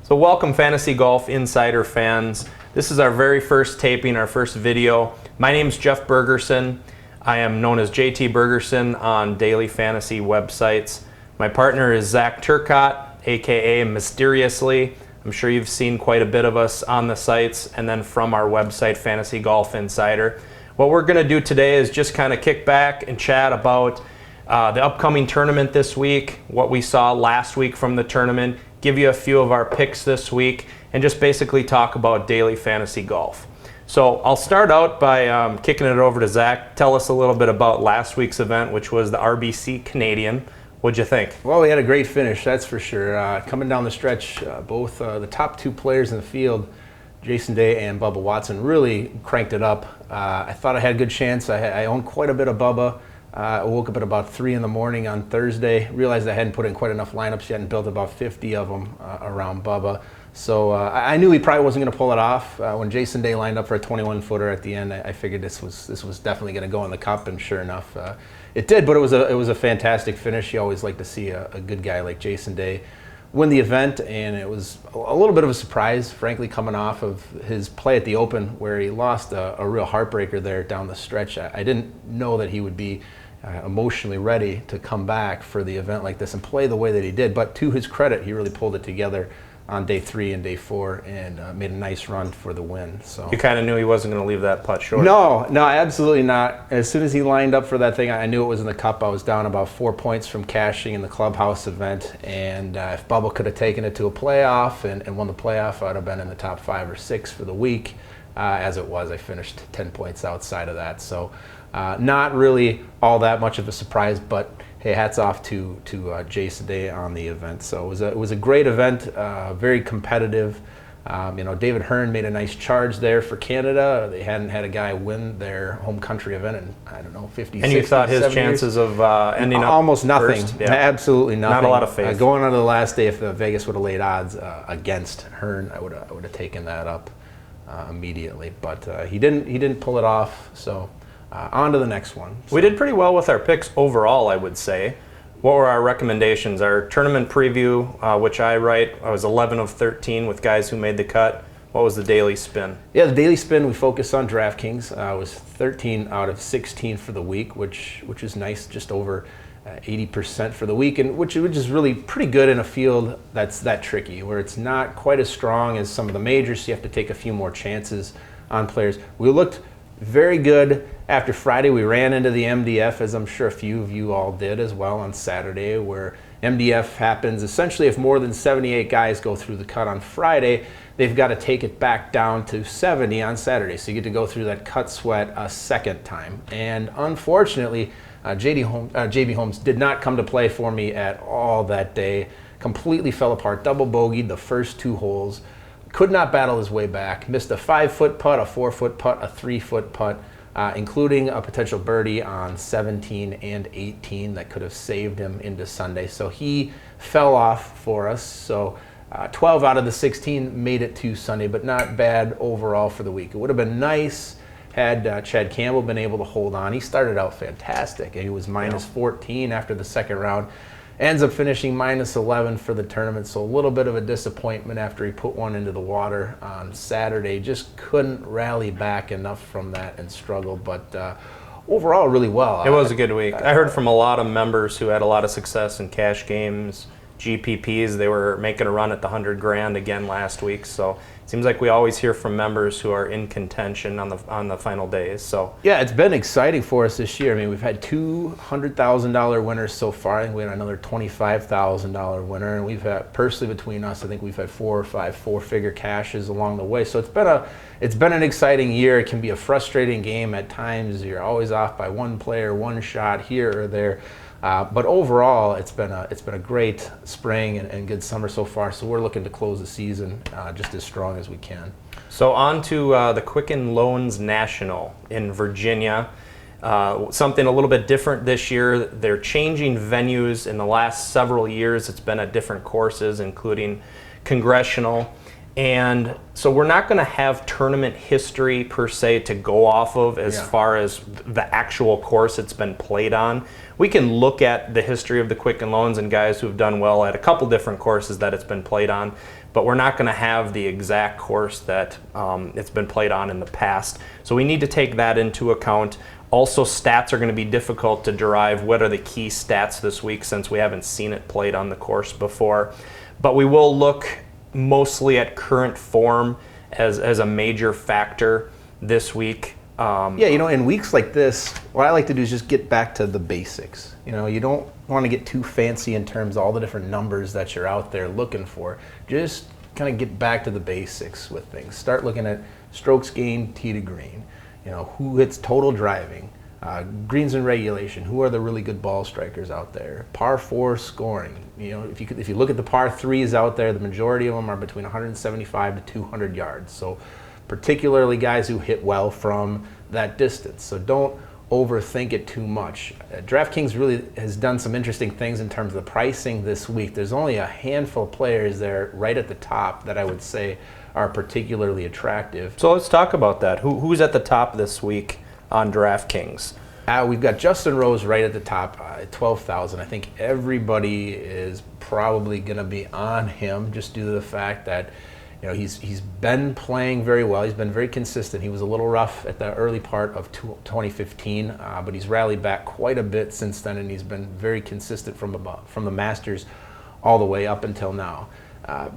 So welcome Fantasy Golf Insider fans. This is our very first taping, our first video. My name's Jeff Bergerson. I am known as JT Bergerson on daily fantasy websites. My partner is Zach Turcotte, aka Mysteriously. I'm sure you've seen quite a bit of us on the sites and then from our website, Fantasy Golf Insider. What we're going to do today is just kind of kick back and chat about the upcoming tournament this week, what we saw last week from the tournament, give you a few of our picks this week, and just basically talk about daily fantasy golf. So I'll start out by kicking it over to Zach. Tell us a little bit about last week's event, which was the RBC Canadian. What'd you think? Well, we had a great finish, that's for sure. Coming down the stretch, both the top two players in the field, Jason Day and Bubba Watson, really cranked it up. I thought I had a good chance. I owned quite a bit of Bubba. I woke up at about 3 in the morning on Thursday, realized I hadn't put in quite enough lineups yet and built about 50 of them around Bubba. So I knew he probably wasn't going to pull it off. When Jason Day lined up for a 21-footer at the end, I figured this was definitely going to go in the cup, and sure enough, it did. But it was a fantastic finish. You always like to see a good guy like Jason Day win the event, and it was a little bit of a surprise, frankly, coming off of his play at the Open where he lost a real heartbreaker there down the stretch. I didn't know that he would be emotionally ready to come back for the event like this and play the way that he did. But to his credit, he really pulled it together on day 3 and day 4 and made a nice run for the win. So you kind of knew he wasn't going to leave that putt short. No, absolutely not. As soon as he lined up for that thing, I knew it was in the cup. I was down about 4 points from cashing in the clubhouse event, and if Bubba could have taken it to a playoff and won the playoff, I'd have been in the top 5 or 6 for the week. As it was, I finished 10 points outside of that. So not really all that much of a surprise, but hey, hats off to Jason Day on the event. So it was a great event, very competitive. David Hearn made a nice charge there for Canada. They hadn't had a guy win their home country event in, 50, and 60, you thought his 70 chances years. of ending up almost nothing. First? Yeah. Absolutely nothing. Not a lot of faith. Going on to the last day, if Vegas would have laid odds against Hearn, I would have taken that up immediately. But he didn't pull it off. So. On to the next one. We did pretty well with our picks overall, I would say. What were our recommendations? Our tournament preview, which I write, I was 11 of 13 with guys who made the cut. What was the daily spin? Yeah, the daily spin, we focused on DraftKings. I was 13 out of 16 for the week, which is nice, just over 80% for the week, and which is really pretty good in a field that's that tricky, where it's not quite as strong as some of the majors, so you have to take a few more chances on players. We looked very good after Friday. We ran into the MDF, as I'm sure a few of you all did as well on Saturday, where MDF happens essentially if more than 78 guys go through the cut on Friday, they've got to take it back down to 70 on Saturday. So you get to go through that cut sweat a second time. And unfortunately, JB Holmes did not come to play for me at all that day. Completely fell apart, double bogeyed the first 2 holes. Could not battle his way back. Missed a 5-foot putt, a 4-foot putt, a 3-foot putt, including a potential birdie on 17 and 18 that could have saved him into Sunday. So he fell off for us. So 12 out of the 16 made it to Sunday, but not bad overall for the week. It would have been nice had Chad Campbell been able to hold on. He started out fantastic. He was minus 14 after the second round. Ends up finishing minus 11 for the tournament, so a little bit of a disappointment after he put one into the water on Saturday. Just couldn't rally back enough from that and struggled, but overall really well. It was a good week. I heard from a lot of members who had a lot of success in cash games, GPPs. They were making a run at the 100 grand again last week, so it seems like we always hear from members who are in contention on the final days. So yeah, it's been exciting for us this year. I mean, we've had $200,000 winners so far. I think we had another $25,000 winner, and we've had, personally between us, I think we've had 4 or 5 4-figure cashes along the way. So it's been an exciting year. It can be a frustrating game at times. You're always off by one player, one shot here or there. But overall, it's been a great spring and good summer so far. So we're looking to close the season just as strong as we can. So on to the Quicken Loans National in Virginia. Something a little bit different this year. They're changing venues. In the last several years, it's been at different courses, including Congressional. And so we're not going to have tournament history per se to go off of as far as the actual course it's been played on. We can look at the history of the Quicken Loans and guys who've done well at a couple different courses that it's been played on. but we're not going to have the exact course that it's been played on in the past. So we need to take that into account. Also, stats are going to be difficult to derive. What are the key stats this week, since we haven't seen it played on the course before? But we will look mostly at current form as a major factor this week. Yeah, in weeks like this, what I like to do is just get back to the basics. You don't want to get too fancy in terms of all the different numbers that you're out there looking for. Just kind of get back to the basics with things. Start looking at strokes gained, tee to green. Who hits total driving, greens in regulation, who are the really good ball strikers out there, par 4 scoring. If you look at the par 3s out there, the majority of them are between 175 to 200 yards. So particularly guys who hit well from that distance. So don't overthink it too much. DraftKings really has done some interesting things in terms of the pricing this week. There's only a handful of players there right at the top that I would say are particularly attractive. So let's talk about that. Who's at the top this week on DraftKings? We've got Justin Rose right at the top at 12,000. I think everybody is probably going to be on him just due to the fact that he's been playing very well. He's been very consistent. He was a little rough at the early part of 2015, but he's rallied back quite a bit since then, and he's been very consistent from the Masters all the way up until now.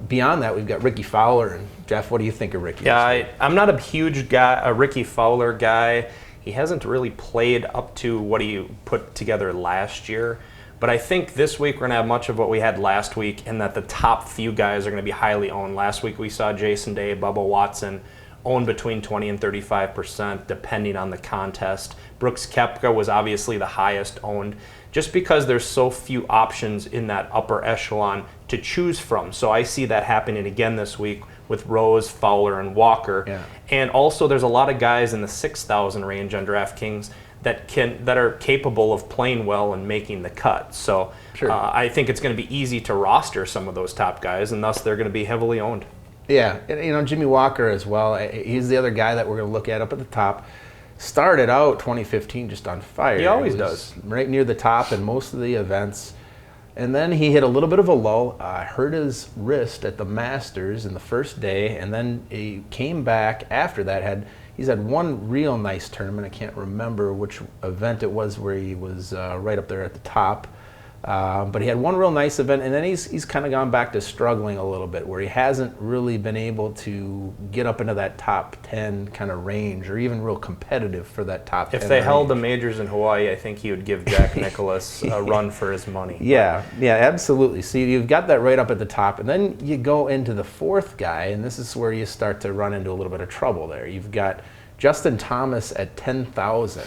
Beyond that, we've got Ricky Fowler. And Jeff, what do you think of Ricky? Yeah, I'm not a huge Ricky Fowler guy. He hasn't really played up to what he put together last year. But I think this week we're going to have much of what we had last week, in that the top few guys are going to be highly owned. Last week we saw Jason Day, Bubba Watson owned between 20 and 35%, depending on the contest. Brooks Koepka was obviously the highest owned, just because there's so few options in that upper echelon to choose from. So I see that happening again this week with Rose, Fowler, and Walker. Yeah. And also there's a lot of guys in the 6,000 range on DraftKings that are capable of playing well and making the cut. So sure. I think it's going to be easy to roster some of those top guys, and thus they're going to be heavily owned. Yeah, and Jimmy Walker as well. He's the other guy that we're going to look at up at the top. Started out 2015 just on fire. He always does. Right near the top in most of the events. And then he hit a little bit of a lull, hurt his wrist at the Masters in the first day, and then he came back after that. He's had one real nice tournament. I can't remember which event it was where he was right up there at the top. But he had one real nice event, and then he's kind of gone back to struggling a little bit, where he hasn't really been able to get up into that top 10 kind of range, or even real competitive for that top 10 If they held the range. majors in Hawaii, I think he would give Jack Nicklaus a run for his money. Yeah, absolutely. See, you've got that right up at the top, and then you go into the fourth guy, and this is where you start to run into a little bit of trouble there. You've got Justin Thomas at 10,000.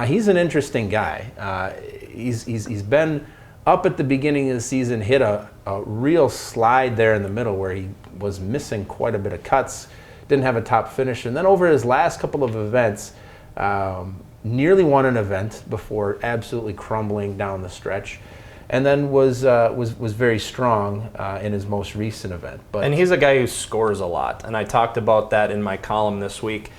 He's an interesting guy. He's been up at the beginning of the season, hit a real slide there in the middle where he was missing quite a bit of cuts, didn't have a top finish. And then over his last couple of events, nearly won an event before absolutely crumbling down the stretch. And then was very strong in his most recent event. And he's a guy who scores a lot. And I talked about that in my column this week.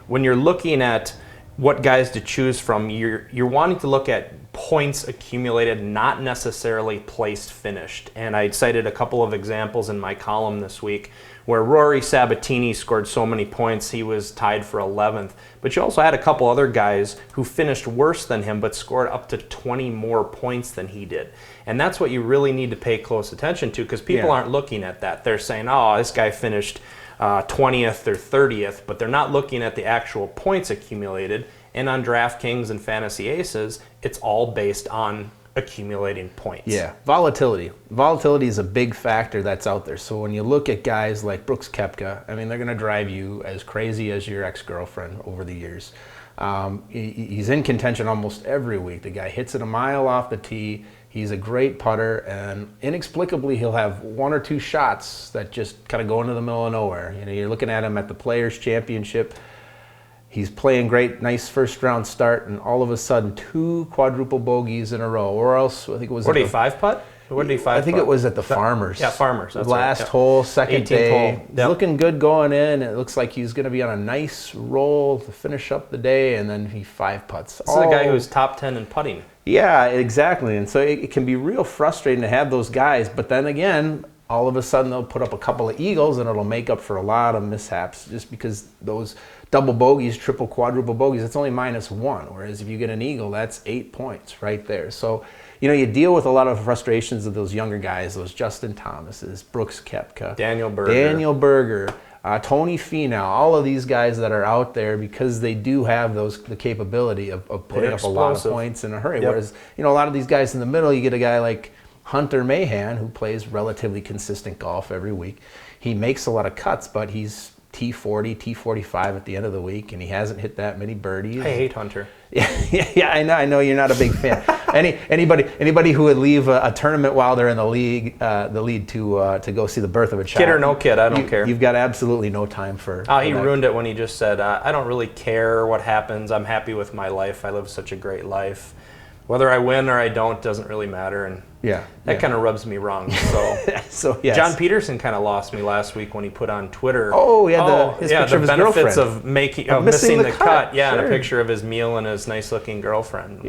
When you're looking at what guys to choose from, you're wanting to look at points accumulated, not necessarily placed finished. And I cited a couple of examples in my column this week where Rory Sabatini scored so many points he was tied for 11th. But you also had a couple other guys who finished worse than him but scored up to 20 more points than he did. And that's what you really need to pay close attention to, because people aren't looking at that. They're saying, oh, this guy finished 20th or 30th, but they're not looking at the actual points accumulated. And on DraftKings and Fantasy Aces, it's all based on accumulating points. Yeah, volatility. Volatility is a big factor that's out there. So when you look at guys like Brooks Koepka, I mean, they're going to drive you as crazy as your ex-girlfriend over the years. He's in contention almost every week. The guy hits it a mile off the tee. He's a great putter, and inexplicably he'll have one or two shots that just kind of go into the middle of nowhere. You're looking at him at the Players Championship. He's playing great, nice first round start, and all of a sudden 2 quadruple bogeys in a row. Or else, I think it was. What did he 5-putt? What did he 5-putt? I think it was at the Farmers. Yeah, Farmers. That's last right. hole, second 18th day. hole. He's looking good going in. It looks like he's going to be on a nice roll to finish up the day, and then he 5-putts. This is a guy who's top 10 in putting. Yeah, exactly. And so it can be real frustrating to have those guys. But then again, all of a sudden they'll put up a couple of eagles and it'll make up for a lot of mishaps just because those double bogeys, triple, quadruple bogeys, it's only -1. Whereas if you get an eagle, that's 8 points right there. So, you deal with a lot of frustrations of those younger guys, those Justin Thomases, Brooks Koepka, Daniel Berger, Tony Finau, all of these guys that are out there because they do have the capability of putting up a lot of points in a hurry. Yep. Whereas, a lot of these guys in the middle, you get a guy like Hunter Mahan, who plays relatively consistent golf every week. He makes a lot of cuts, but he's T40, T45 at the end of the week, and he hasn't hit that many birdies. I hate Hunter. Yeah, I know you're not a big fan. Anybody who would leave a tournament while they're in the lead to go see the birth of a child. Kid or no kid, I don't care. You've got absolutely no time for. He ruined it when he just said, "I don't really care what happens. I'm happy with my life. I live such a great life. Whether I win or I don't doesn't really matter." And that kind of rubs me wrong. So, yes. John Peterson kind of lost me last week when he put on Twitter. His picture of his benefits girlfriend. of missing the cut. Sure. And a picture of his meal and his nice-looking girlfriend.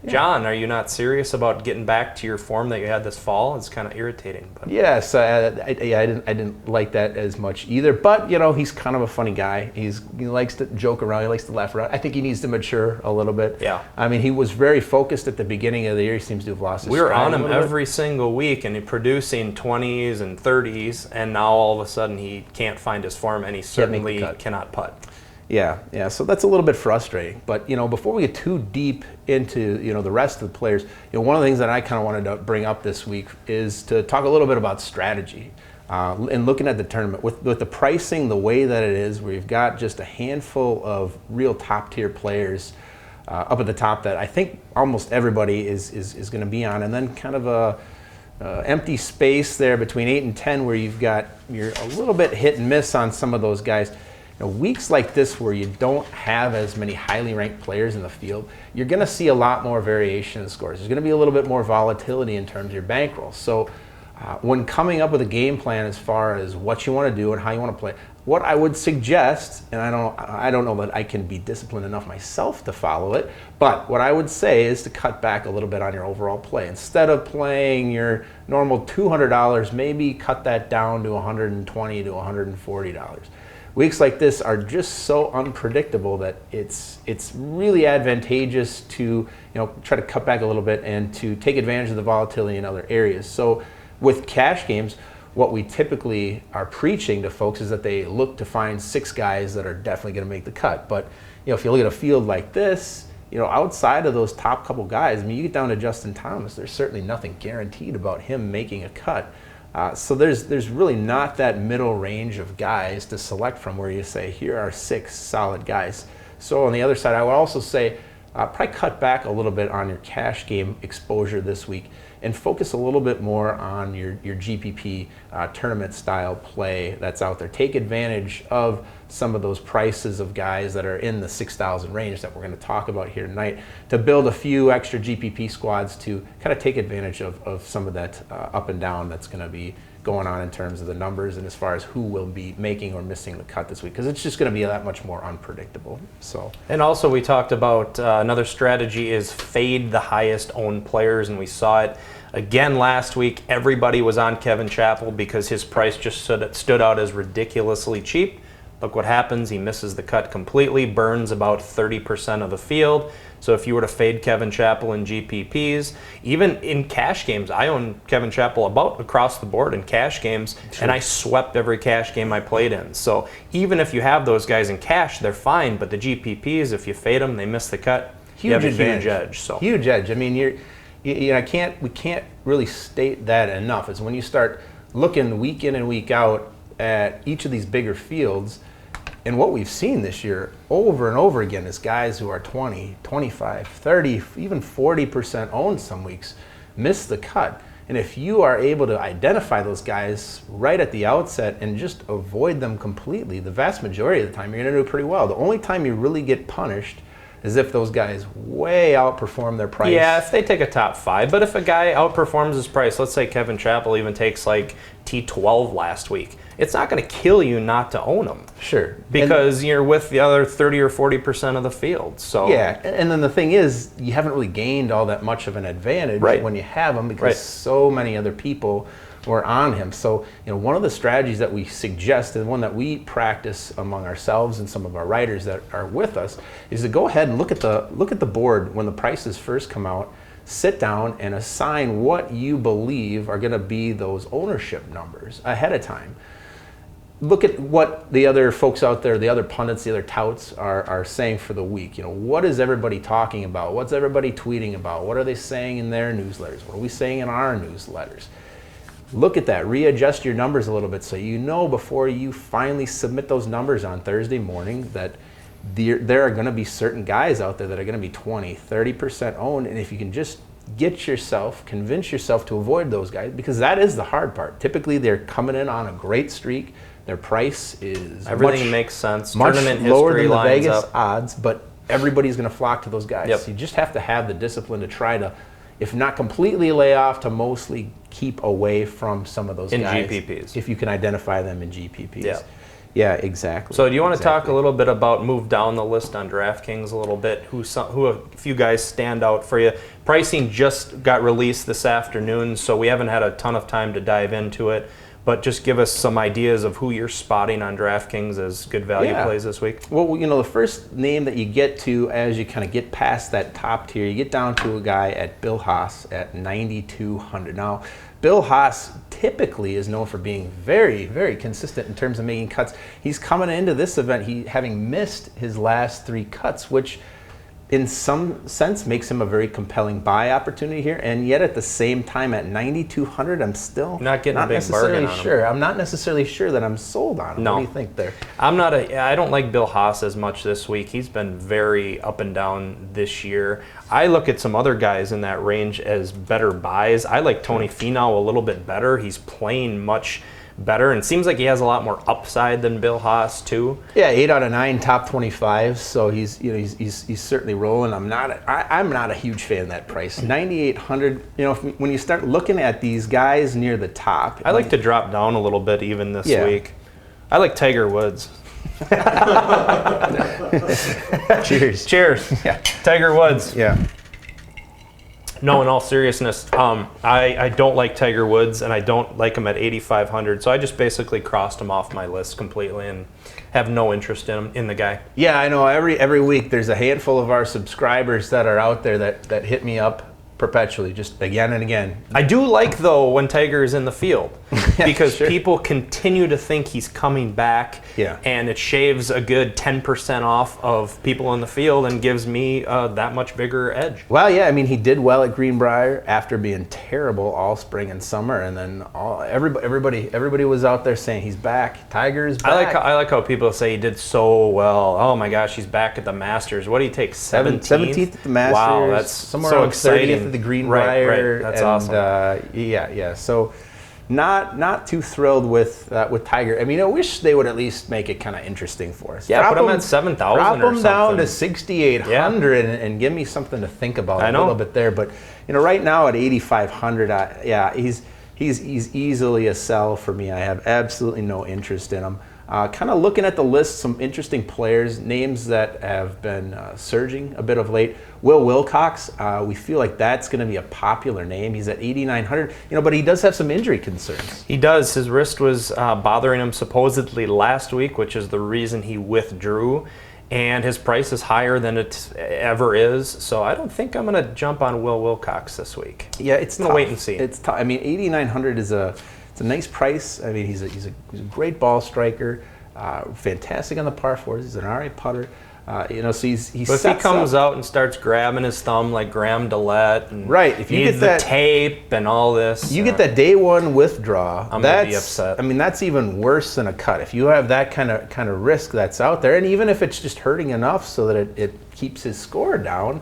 John, are you not serious about getting back to your form that you had this fall? It's kind of irritating. But. Yes, I didn't like that as much either. But he's kind of a funny guy. He likes to joke around. He likes to laugh around. I think he needs to mature a little bit. Yeah. I mean, he was very focused at the beginning of the year. He seems to have lost his. We were on him every single week, and he's producing 20s and 30s, and now all of a sudden he can't find his form, and he certainly cannot putt. Yeah. So that's a little bit frustrating. But before we get too deep into the rest of the players, one of the things that I kind of wanted to bring up this week is to talk a little bit about strategy. And looking at the tournament with the pricing the way that it is, where you've got just a handful of real top tier players up at the top that I think almost everybody is going to be on, and then kind of a empty space there between 8 and 10 where you're a little bit hit and miss on some of those guys. Weeks like this where you don't have as many highly ranked players in the field, you're going to see a lot more variation in scores. There's going to be a little bit more volatility in terms of your bankroll. So when coming up with a game plan as far as what you want to do and how you want to play, what I would suggest, and I don't know that I can be disciplined enough myself to follow it, but what I would say is to cut back a little bit on your overall play. Instead of playing your normal $200, maybe cut that down to $120 to $140. Weeks like this are just so unpredictable that it's really advantageous to try to cut back a little bit and to take advantage of the volatility in other areas. So with cash games, what we typically are preaching to folks is that they look to find 6 guys that are definitely going to make the cut. But if you look at a field like this, outside of those top couple guys, I mean, you get down to Justin Thomas, there's certainly nothing guaranteed about him making a cut. So there's really not that middle range of guys to select from where you say, here are 6 solid guys. So on the other side, I would also say probably cut back a little bit on your cash game exposure this week and focus a little bit more on your GPP tournament style play that's out there. Take advantage of some of those prices of guys that are in the 6,000 range that we're going to talk about here tonight to build a few extra GPP squads to kind of take advantage of some of that up and down that's going to be going on in terms of the numbers and as far as who will be making or missing the cut this week, because it's just going to be that much more unpredictable. And also we talked about another strategy is fade the highest owned players, and we saw it again last week. Everybody was on Kevin Chappell because his price just stood out as ridiculously cheap. Look what happens. He misses the cut completely, burns about 30% of the field. So if you were to fade Kevin Chappell in GPPs, even in cash games, I own Kevin Chappell about across the board in cash games, and I swept every cash game I played in. So even if you have those guys in cash, they're fine, but the GPPs, if you fade them, they miss the cut, you have a huge edge. So huge edge. I mean, we can't really state that enough. Is when you start looking week in and week out at each of these bigger fields. And what we've seen this year over and over again is guys who are 20, 25, 30, even 40% owned some weeks miss the cut. And if you are able to identify those guys right at the outset and just avoid them completely, the vast majority of the time you're going to do pretty well. The only time you really get punished is if those guys way outperform their price. Yeah, if they take a top 5. But if a guy outperforms his price, let's say Kevin Chappell even takes like T12 last week, it's not going to kill you not to own him. Sure. Because you're with the other 30 or 40% of the field. So yeah, and then the thing is, you haven't really gained all that much of an advantage when you have them because so many other people we're on him. So, one of the strategies that we suggest, and one that we practice among ourselves and some of our writers that are with us, is to go ahead and look at the board when the prices first come out. Sit down and assign what you believe are going to be those ownership numbers ahead of time. Look at what the other folks out there, the other pundits, the other touts are saying for the week. What is everybody talking about? What's everybody tweeting about? What are they saying in their newsletters? What are we saying in our newsletters? Look at that. Readjust your numbers a little bit so you know before you finally submit those numbers on Thursday morning that there are going to be certain guys out there that are going to be 20, 30% owned. And if you can just convince yourself to avoid those guys, because that is the hard part. Typically, they're coming in on a great streak. Their price is everything makes sense. Much Tournament lower history than the lines Vegas up. odds, but everybody's going to flock to those guys. Yep. So you just have to have the discipline to try to, if not completely lay off, to mostly keep away from some of those guys. In GPPs. If you can identify them in GPPs. Yeah. Yeah, exactly. So do you want to talk a little bit about move down the list on DraftKings a little bit? Who a few guys stand out for you? Pricing just got released this afternoon, so we haven't had a ton of time to dive into it. But just give us some ideas of who you're spotting on DraftKings as good value plays this week. Well, the first name that you get to as you kind of get past that top tier, you get down to a guy at Bill Haas at 9,200. Now, Bill Haas typically is known for being very, very consistent in terms of making cuts. He's coming into this event, having missed his last 3 cuts, which in some sense makes him a very compelling buy opportunity here. And yet at the same time at 9,200, I'm still not getting a big bargain on him. I'm not necessarily sure that I'm sold on him. No. What do you think there? I don't like Bill Haas as much this week. He's been very up and down this year. I look at some other guys in that range as better buys. I like Tony Finau a little bit better. He's playing much better, and seems like he has a lot more upside than Bill Haas too. Yeah, 8 out of 9 top 25, so he's certainly rolling. I'm not a huge fan of that price. 9,800. When you start looking at these guys near the top, I like to drop down a little bit even this week. I like Tiger Woods. Cheers. Cheers. Yeah. Tiger Woods. Yeah. No, in all seriousness, I don't like Tiger Woods, and I don't like him at 8,500. So I just basically crossed him off my list completely and have no interest in the guy. Yeah, I know. Every week there's a handful of our subscribers that are out there that hit me up perpetually, just again and again. I do like, though, when Tiger is in the field because sure. people continue to think he's coming back, and it shaves a good 10% off of people in the field and gives me that much bigger edge. Well, yeah, I mean, he did well at Greenbrier after being terrible all spring and summer, and then everybody was out there saying he's back. Tiger's back. I like how people say he did so well. Oh my gosh, he's back at the Masters. What do you take? 17th? 17th at the Masters. Wow, that's somewhere so around exciting. 30th at the Greenbrier. Right. That's awesome. Yeah. So, not too thrilled with Tiger. I mean, I wish they would at least make it kind of interesting for us. Yeah, put him at 7,000 or something. Drop him down to 6,800 and give me something to think about a little bit there. But right now at 8,500, he's easily a sell for me. I have absolutely no interest in him. Kind of looking at the list, some interesting players, names that have been surging a bit of late. Will Wilcox, we feel like that's going to be a popular name. He's at 8,900, but he does have some injury concerns. He does. His wrist was bothering him supposedly last week, which is the reason he withdrew. And his price is higher than it ever is. So I don't think I'm going to jump on Will Wilcox this week. Yeah, it's going to wait and see. It's tough. I mean, 8,900 is a nice price. I mean, he's a great ball striker, fantastic on the par fours. He's an all right putter. So he's But if he comes out and starts grabbing his thumb like Graham Dillette and if you needs get the tape and all this, you get that day one withdraw. I'm gonna be upset. I mean, that's even worse than a cut. If you have that kind of risk that's out there, and even if it's just hurting enough so that it keeps his score down.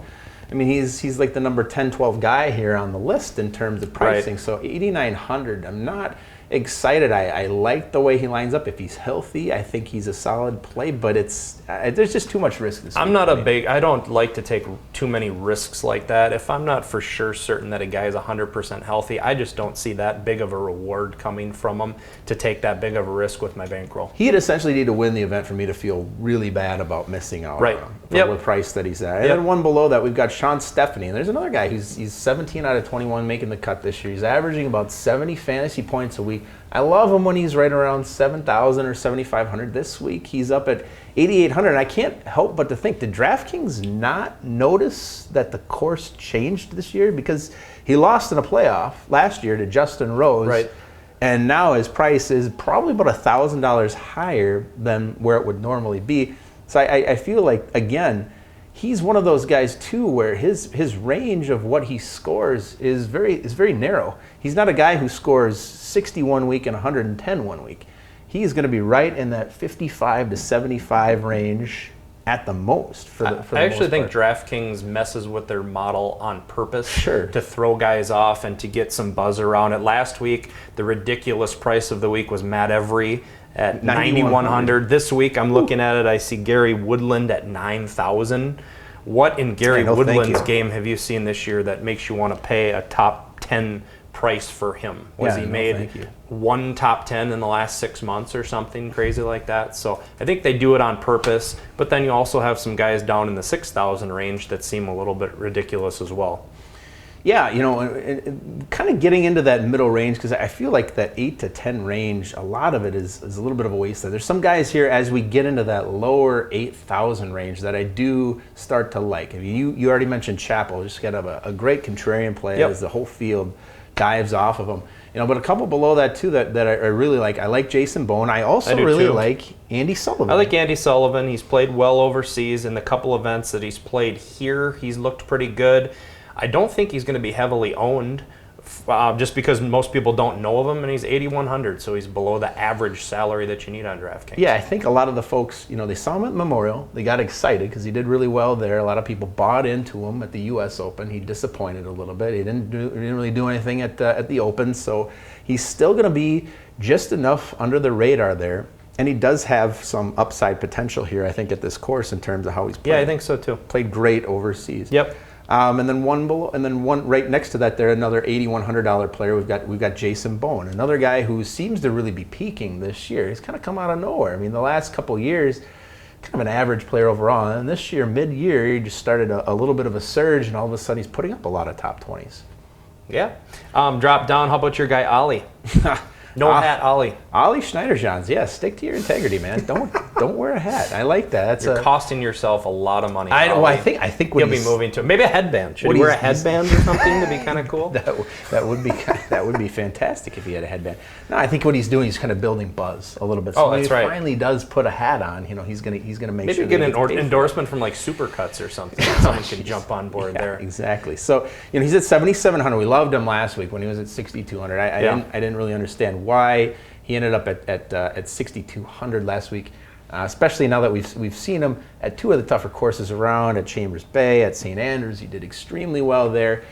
I mean, he's like the number 10, 12 guy here on the list in terms of pricing. Right. So 8,900, I'm not excited. I like the way he lines up. If he's healthy, I think he's a solid play, but there's just too much risk this week. I don't like to take too many risks like that. If I'm not for sure certain that a guy is 100% healthy, I just don't see that big of a reward coming from him to take that big of a risk with my bankroll. He'd essentially need to win the event for me to feel really bad about missing out right. on the price that he's at. And then one below that, we've got Sean Stephanie. And there's another guy he's 17 out of 21 making the cut this year. He's averaging about 70 fantasy points a week. I love him when he's right around 7,000 or 7,500. This week he's up at 8,800. And I can't help but to think, did DraftKings not notice that the course changed this year? Because he lost in a playoff last year to Justin Rose. Right. And now his price is probably about $1,000 higher than where it would normally be. So I feel like, again, he's one of those guys too where his range of what he scores is very narrow. He's not a guy who scores 60 one week and 110 one week. He's going to be right in that 55 to 75 range at the most. I actually think DraftKings messes with their model on purpose to throw guys off and to get some buzz around it. Last week, the ridiculous price of the week was Matt Every at 9,100. This week, I'm looking at it, I see Gary Woodland at 9,000. What in Gary Woodland's game have you seen this year that makes you want to pay a top 10 price for him? He made one top 10 in the last 6 months or something crazy like that? So I think they do it on purpose, but then you also have some guys down in the 6,000 range that seem a little bit ridiculous as well. Yeah, kind of getting into that middle range, because I feel like that 8 to 10 range, a lot of it is a little bit of a waste. There's some guys here as we get into that lower 8,000 range that I do start to like. I mean, you already mentioned Chappell, just got a great contrarian play as the whole field dives off of him. But a couple below that too that I really like. I like Jason Bone. I also really like Andy Sullivan. I like Andy Sullivan. He's played well overseas. In the couple events that he's played here, he's looked pretty good. I don't think he's going to be heavily owned just because most people don't know of him, and he's 8,100, so he's below the average salary that you need on DraftKings. Yeah, I think a lot of the folks, they saw him at Memorial. They got excited because he did really well there. A lot of people bought into him at the U.S. Open. He disappointed a little bit. He didn't really do anything at the Open, so he's still going to be just enough under the radar there. And he does have some upside potential here, I think, at this course in terms of how he's played. Yeah, I think so too. Played great overseas. Yep. And then one right next to that there, another $8,100 player. We've got Jason Bone, another guy who seems to really be peaking this year. He's kind of come out of nowhere. I mean, the last couple of years, kind of an average player overall. And this year, mid-year, he just started a little bit of a surge, and all of a sudden he's putting up a lot of top 20s. Yeah. Drop down. How about your guy Ollie? No hat, Ollie. Ollie Schneiderjans, yeah. Stick to your integrity, man. Don't wear a hat. I like that. You're costing yourself a lot of money. I think he'll be moving to maybe a headband. Should he wear a headband or something to be kind of cool? That would be fantastic if he had a headband. No, I think what he's doing is kind of building buzz a little bit. So that's right. When he finally does put a hat on, he's gonna make maybe sure get an endorsement from like Supercuts or something. Someone can jump on board there. Exactly. So he's at 7,700. We loved him last week when he was at 6,200. I didn't really understand why he ended up at 6,200 last week, especially now that we've seen him at two of the tougher courses around, at Chambers Bay, at St. Andrews. He did extremely well there.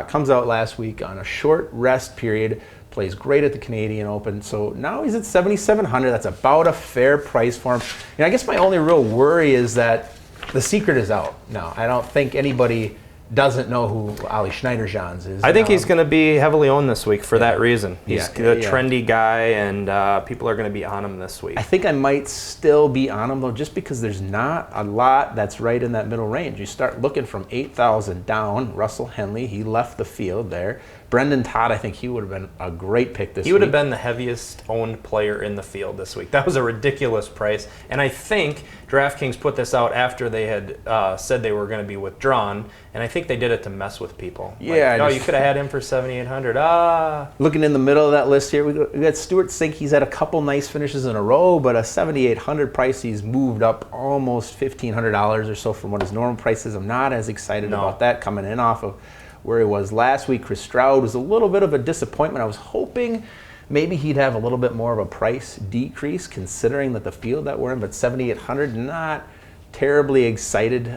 Comes out last week on a short rest period, plays great at the Canadian Open. So now he's at 7,700. That's about a fair price for him. I guess my only real worry is that the secret is out now. I don't think anybody doesn't know who Ollie Schneiderjans is. I think he's going to be heavily owned this week for that reason. He's a trendy guy, and people are going to be on him this week. I think I might still be on him, though, just because there's not a lot that's right in that middle range. You start looking from 8,000 down. Russell Henley, he left the field there. Brendan Todd, I think he would have been a great pick this week. He would have been the heaviest owned player in the field this week. That was a ridiculous price. And I think DraftKings put this out after they had said they were going to be withdrawn. And I think they did it to mess with people. Yeah. You could have had him for 7,800. Looking in the middle of that list here, we got Stuart Sink. He's had a couple nice finishes in a row, but a 7,800 price. He's moved up almost $1,500 or so from what his normal price is. I'm not as excited about that coming in off of where he was last week. Chris Stroud was a little bit of a disappointment. I was hoping maybe he'd have a little bit more of a price decrease considering that the field that we're in, but 7,800, not terribly excited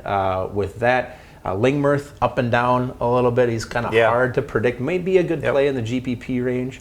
with that. Lingmerth up and down a little bit. He's kind of hard to predict. May be a good play in the GPP range.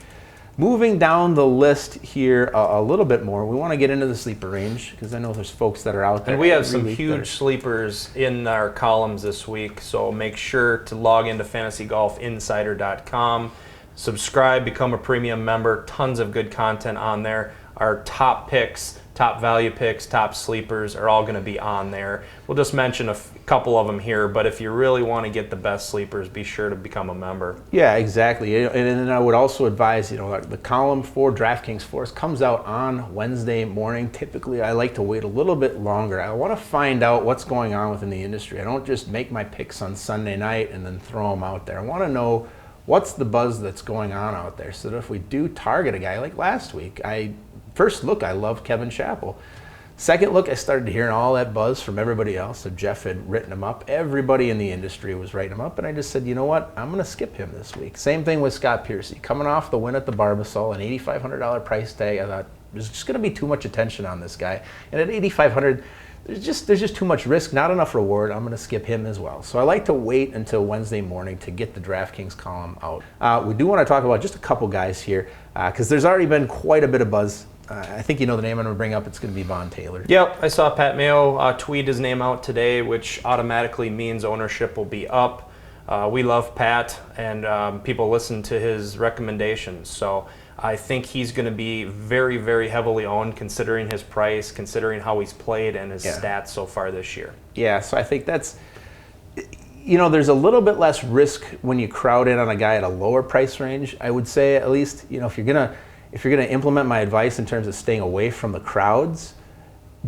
Moving down the list here a little bit more, we want to get into the sleeper range because I know there's folks that are out there. And we have some huge sleepers in our columns this week, so make sure to log into fantasygolfinsider.com, subscribe, become a premium member. Tons of good content on there. Our top picks, top value picks, top sleepers are all going to be on there. We'll just mention a couple of them here, but if you really want to get the best sleepers, be sure to become a member. Yeah, exactly. And then I would also advise, the column for DraftKings for us comes out on Wednesday morning. Typically, I like to wait a little bit longer. I want to find out what's going on within the industry. I don't just make my picks on Sunday night and then throw them out there. I want to know what's the buzz that's going on out there so that if we do target a guy like last week, first look, I love Kevin Chappell. Second look, I started hearing all that buzz from everybody else. So Jeff had written him up. Everybody in the industry was writing him up. And I just said, you know what? I'm going to skip him this week. Same thing with Scott Piercy. Coming off the win at the Barbasol, an $8,500 price tag. I thought there's just going to be too much attention on this guy. And at $8,500, there's just too much risk, not enough reward. I'm going to skip him as well. So I like to wait until Wednesday morning to get the DraftKings column out. We do want to talk about just a couple guys here because there's already been quite a bit of buzz. I think you know the name I'm going to bring up. It's going to be Von Taylor. Yep, I saw Pat Mayo tweet his name out today, which automatically means ownership will be up. We love Pat, and people listen to his recommendations. So I think he's going to be very, very heavily owned considering his price, considering how he's played, and his stats so far this year. Yeah, so I think that's, there's a little bit less risk when you crowd in on a guy at a lower price range. I would say at least, if you're going to implement my advice in terms of staying away from the crowds,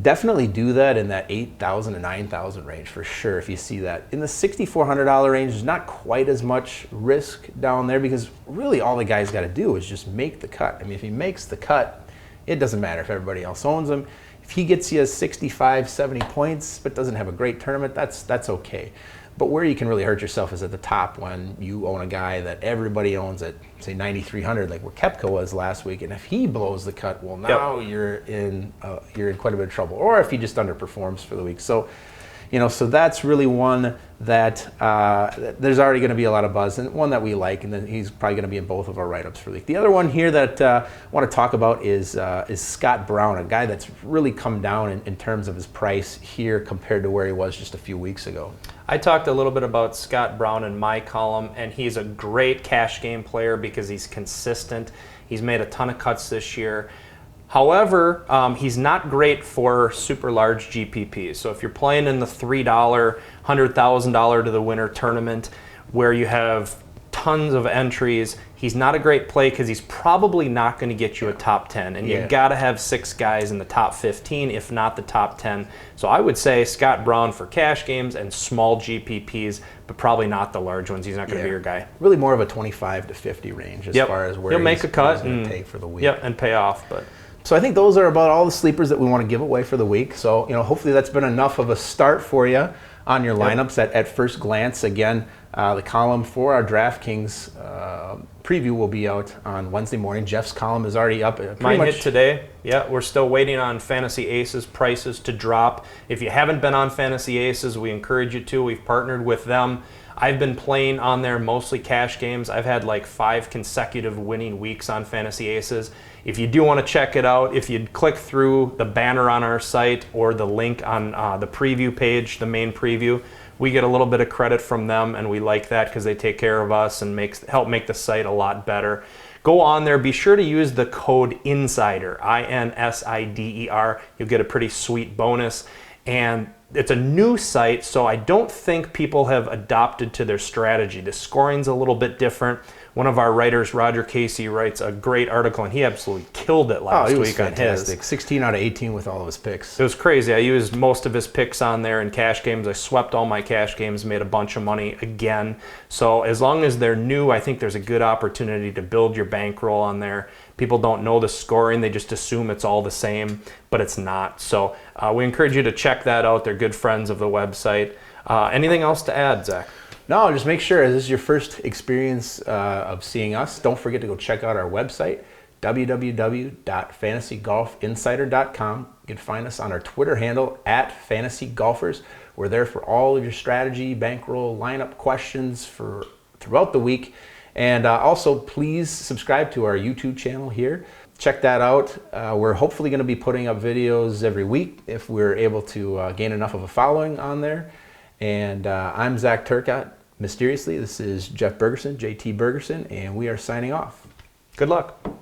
definitely do that in that $8,000 to $9,000 range for sure if you see that. In the $6,400 range, there's not quite as much risk down there because really all the guy's got to do is just make the cut. I mean, if he makes the cut, it doesn't matter if everybody else owns him. If he gets you 65, 70 points but doesn't have a great tournament, that's okay. But where you can really hurt yourself is at the top when you own a guy that everybody owns at, say, 9,300, like where Koepka was last week. And if he blows the cut, well, now you're in quite a bit of trouble. Or if he just underperforms for the week. So, so that's really one that there's already going to be a lot of buzz, and one that we like, and then he's probably going to be in both of our write-ups for the week. The other one here that I want to talk about is Scott Brown, a guy that's really come down in terms of his price here compared to where he was just a few weeks ago. I talked a little bit about Scott Brown in my column, and he's a great cash game player because he's consistent. He's made a ton of cuts this year. However, he's not great for super large GPPs. So if you're playing in the $3, $100,000 to the winner tournament where you have tons of entries, he's not a great play because he's probably not going to get you a top 10. And you got to have 6 guys in the top 15, if not the top 10. So I would say Scott Brown for cash games and small GPPs, but probably not the large ones. He's not going to be your guy. Really more of a 25 to 50 range as far as where he'll make a cut and take for the week. And pay off. But so I think those are about all the sleepers that we want to give away for the week. So hopefully that's been enough of a start for you on your lineups at first glance. Again, the column for our DraftKings preview will be out on Wednesday morning. Jeff's column is already up. Mine hit today. Yeah, we're still waiting on Fantasy Aces prices to drop. If you haven't been on Fantasy Aces, we encourage you to. We've partnered with them. I've been playing on there mostly cash games. I've had like 5 consecutive winning weeks on Fantasy Aces. If you do want to check it out, if you click through the banner on our site or the link on the preview page, the main preview, we get a little bit of credit from them, and we like that because they take care of us and help make the site a lot better. Go on there. Be sure to use the code INSIDER, INSIDER. You'll get a pretty sweet bonus. And it's a new site, so I don't think people have adopted to their strategy. The scoring's a little bit different. One of our writers, Roger Casey, writes a great article, and he absolutely killed it last week on his. Fantastic. 16 out of 18 with all of his picks. It was crazy. I used most of his picks on there in cash games. I swept all my cash games, made a bunch of money again. So as long as they're new, I think there's a good opportunity to build your bankroll on there. People don't know the scoring. They just assume it's all the same, but it's not. So we encourage you to check that out. They're good friends of the website. Anything else to add, Zach? No, just make sure this is your first experience of seeing us. Don't forget to go check out our website, www.fantasygolfinsider.com. You can find us on our Twitter handle, @fantasygolfers. We're there for all of your strategy, bankroll, lineup questions for throughout the week. And also, please subscribe to our YouTube channel here. Check that out. We're hopefully going to be putting up videos every week if we're able to gain enough of a following on there. And I'm Zach Turcott. Mysteriously, this is Jeff Bergerson, JT Bergerson, and we are signing off. Good luck.